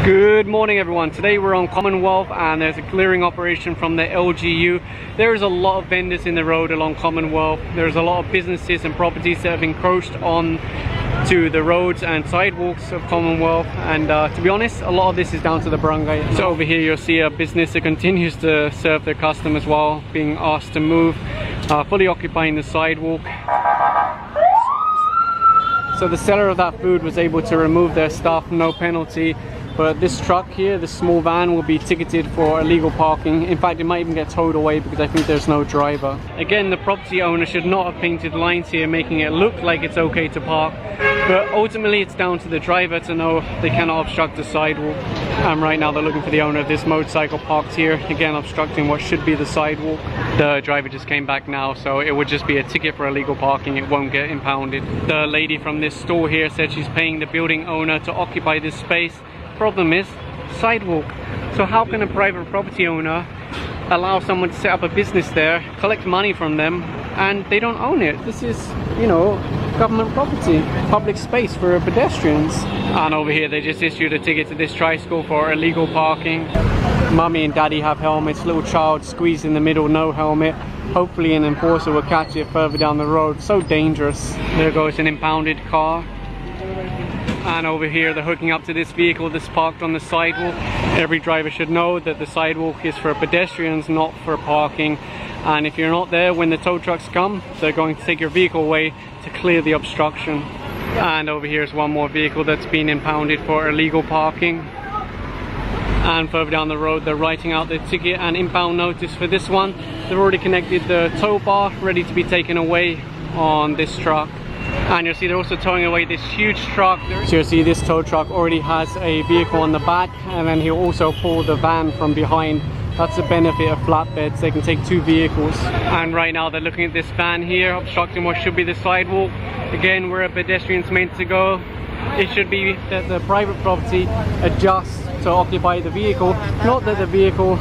Good morning everyone. Today we're on Commonwealth and there's a clearing operation from the LGU. There's a lot of vendors in the road along Commonwealth. There's a lot of businesses and properties that have encroached on to the roads and sidewalks of Commonwealth, and to be honest, a lot of this is down to the barangay. So over here you'll see a business that continues to serve their customers while being asked to move, fully occupying the sidewalk. So the seller of that food was able to remove their stuff, no penalty. But this truck here, this small van, will be ticketed for illegal parking. In fact, it might even get towed away because I think there's no driver. Again, the property owner should not have painted lines here making it look like it's okay to park. But ultimately, it's down to the driver to know they cannot obstruct the sidewalk. And right now, they're looking for the owner of this motorcycle parked here, again obstructing what should be the sidewalk. The driver just came back now, so it would just be a ticket for illegal parking. It won't get impounded. The lady from this store here said she's paying the building owner to occupy this space. Problem is sidewalk. So how can a private property owner allow someone to set up a business there, collect money from them, and they don't own it? This is, you know, government property, public space for pedestrians. And over here they just issued a ticket to this tricycle for illegal parking. Mummy and daddy have helmets, little child squeezed in the middle, no helmet. Hopefully an enforcer will catch it further down the road. So dangerous. There goes an impounded car. And over here they're hooking up to this vehicle that's parked on the sidewalk. Every driver should know that the sidewalk is for pedestrians, not for parking. And if you're not there when the tow trucks come, they're going to take your vehicle away to clear the obstruction. And over here is one more vehicle that's been impounded for illegal parking. And further down the road they're writing out the ticket and impound notice for this one. They've already connected the tow bar, ready to be taken away on this truck. And you'll see they're also towing away this huge truck. So you'll see this tow truck already has a vehicle on the back, and then he'll also pull the van from behind. That's the benefit of flatbeds, they can take two vehicles. And right now they're looking at this van here, obstructing what should be the sidewalk. Again, where a pedestrian's meant to go. It should be that the private property adjusts to occupy the vehicle, not that the vehicle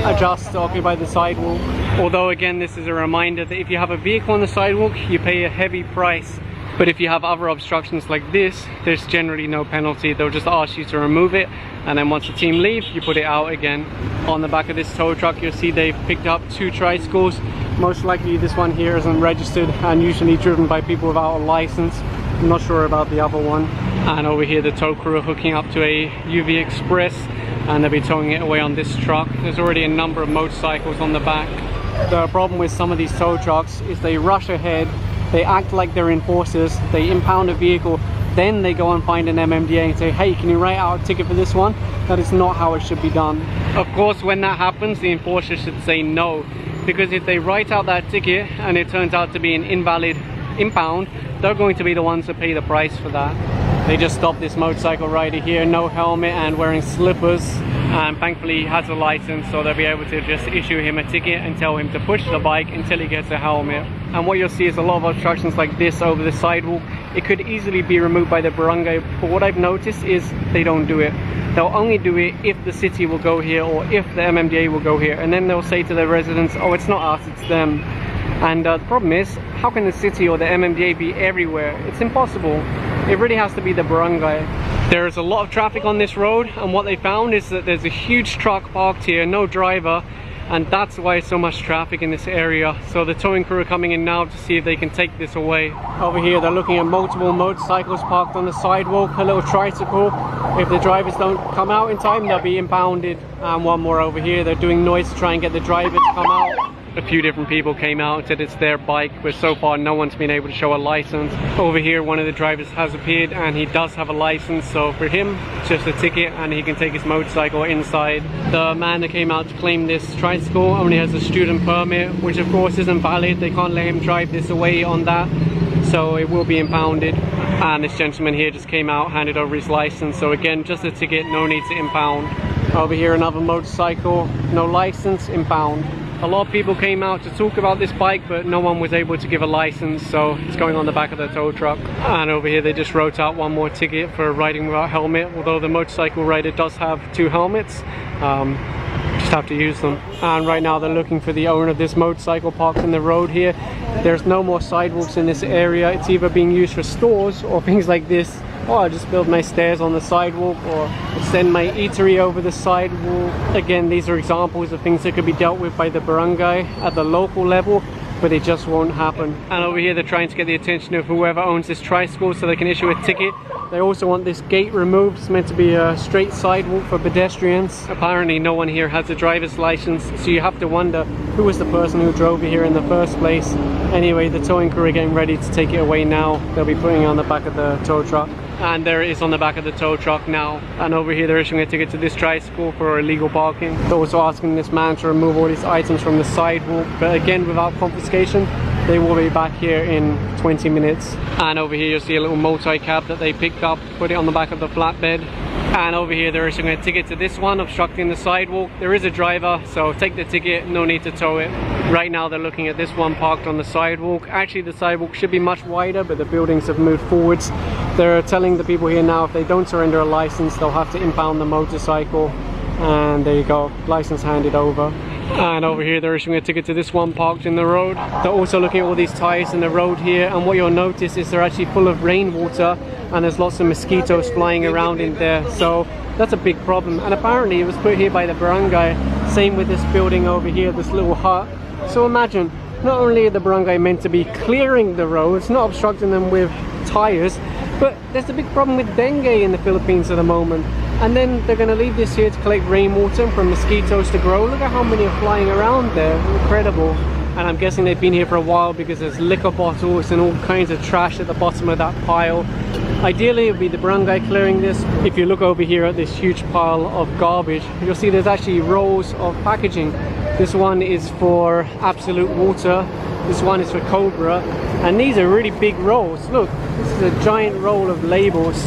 adjusts to occupy the sidewalk. Although again, this is a reminder that if you have a vehicle on the sidewalk, you pay a heavy price. But if you have other obstructions like this, there's generally no penalty. They'll just ask you to remove it, and then once the team leaves, you put it out again. On the back of this tow truck, you'll see they've picked up two tricycles. Most likely this one here isn't registered and usually driven by people without a license. I'm not sure about the other one. And over here the tow crew are hooking up to a UV Express, and they'll be towing it away on this truck. There's already a number of motorcycles on the back. The problem with some of these tow trucks is they rush ahead. They act like they're enforcers, they impound a vehicle, then they go and find an MMDA and say, hey, can you write out a ticket for this one? That is not how it should be done. Of course, when that happens, the enforcer should say no, because if they write out that ticket and it turns out to be an invalid impound, they're going to be the ones that pay the price for that. They just stopped this motorcycle rider here, no helmet and wearing slippers, and thankfully he has a license, so they'll be able to just issue him a ticket and tell him to push the bike until he gets a helmet. And what you'll see is a lot of obstructions like this over the sidewalk. It could easily be removed by the barangay, but what I've noticed is they don't do it. They'll only do it if the city will go here or if the MMDA will go here, and then they'll say to their residents, oh, it's not us, it's them. And the problem is, how can the city or the MMDA be everywhere? It's impossible. It really has to be the barangay. There's a lot of traffic on this road, and what they found is that there's a huge truck parked here, no driver, and that's why there's so much traffic in this area. So the towing crew are coming in now to see if they can take this away. Over here they're looking at multiple motorcycles parked on the sidewalk, a little tricycle. If the drivers don't come out in time, they'll be impounded. And one more over here, they're doing noise to try and get the driver to come out. A few different people came out and said it's their bike, but so far no one's been able to show a license. Over here one of the drivers has appeared and he does have a license, so for him it's just a ticket and he can take his motorcycle inside. The man that came out to claim this tricycle only has a student permit, which of course isn't valid. They can't let him drive this away on that, so it will be impounded. And this gentleman here just came out, handed over his license, so again just a ticket, no need to impound. Over here another motorcycle, no license, impound. A lot of people came out to talk about this bike, but no one was able to give a license, so it's going on the back of the tow truck. And over here they just wrote out one more ticket for riding without helmet, although the motorcycle rider does have two helmets. Just have to use them. And right now they're looking for the owner of this motorcycle parked in the road here. There's no more sidewalks in this area. It's either being used for stores or things like this or I'll just build my stairs on the sidewalk or extend my eatery over the sidewalk. Again, these are examples of things that could be dealt with by the barangay at the local level, but it just won't happen. And over here they're trying to get the attention of whoever owns this tricycle so they can issue a ticket. They also want this gate removed. It's meant to be a straight sidewalk for pedestrians. Apparently no one here has a driver's license, so you have to wonder who was the person who drove you here in the first place. Anyway, the towing crew are getting ready to take it away now. They'll be putting it on the back of the tow truck. And there it is on the back of the tow truck now. And over here they're issuing a ticket to this tricycle for illegal parking. They're also asking this man to remove all these items from the sidewalk, but again without confiscation. They will be back here in 20 minutes. And over here you'll see a little multi-cab that they picked up, put it on the back of the flatbed. And over here they're issuing a ticket to this one, obstructing the sidewalk. There is a driver, so take the ticket, no need to tow it. Right now they're looking at this one parked on the sidewalk. Actually the sidewalk should be much wider, but the buildings have moved forwards. They're telling the people here now if they don't surrender a license, they'll have to impound the motorcycle. And there you go, license handed over. And over here they're issuing a ticket to this one parked in the road. They're also looking at all these tires in the road here, and what you'll notice is they're actually full of rainwater and there's lots of mosquitoes flying around in there, so that's a big problem. And apparently it was put here by the barangay. Same with this building over here, this little hut. So imagine, not only are the barangay meant to be clearing the roads, not obstructing them with tires, but there's a big problem with dengue in the Philippines at the moment. And then they're going to leave this here to collect rainwater and for mosquitoes to grow. Look at how many are flying around there. Incredible. And I'm guessing they've been here for a while because there's liquor bottles and all kinds of trash at the bottom of that pile. Ideally it would be the barangay clearing this. If you look over here at this huge pile of garbage, you'll see there's actually rolls of packaging. This one is for Absolute Water. This one is for Cobra. And these are really big rolls. Look, this is a giant roll of labels.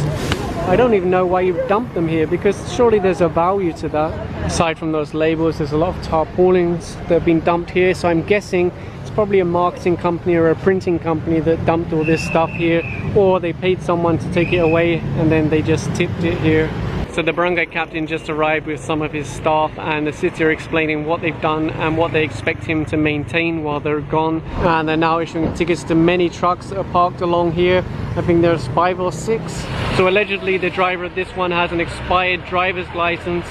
I don't even know why you dump them here, because surely there's a value to that. Aside from those labels, there's a lot of tarpaulins that have been dumped here, so I'm guessing it's probably a marketing company or a printing company that dumped all this stuff here, or they paid someone to take it away and then they just tipped it here. So the barangay captain just arrived with some of his staff, and the city are explaining what they've done and what they expect him to maintain while they're gone. And they're now issuing tickets to many trucks that are parked along here. I think there's 5 or 6. So allegedly the driver of this one has an expired driver's license.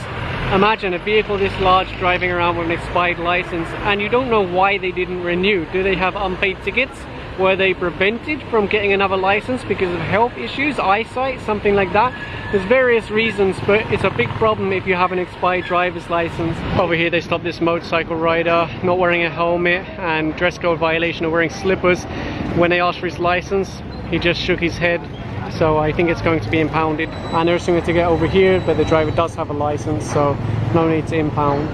Imagine a vehicle this large driving around with an expired license, and you don't know why they didn't renew. Do they have unpaid tickets? Were they prevented from getting another license because of health issues, eyesight, something like that? There's various reasons, but it's a big problem if you have an expired driver's license. Over here they stopped this motorcycle rider not wearing a helmet and dress code violation of wearing slippers. When they asked for his license, he just shook his head. So I think it's going to be impounded. And they're issuing a ticket over here, but the driver does have a license, so no need to impound.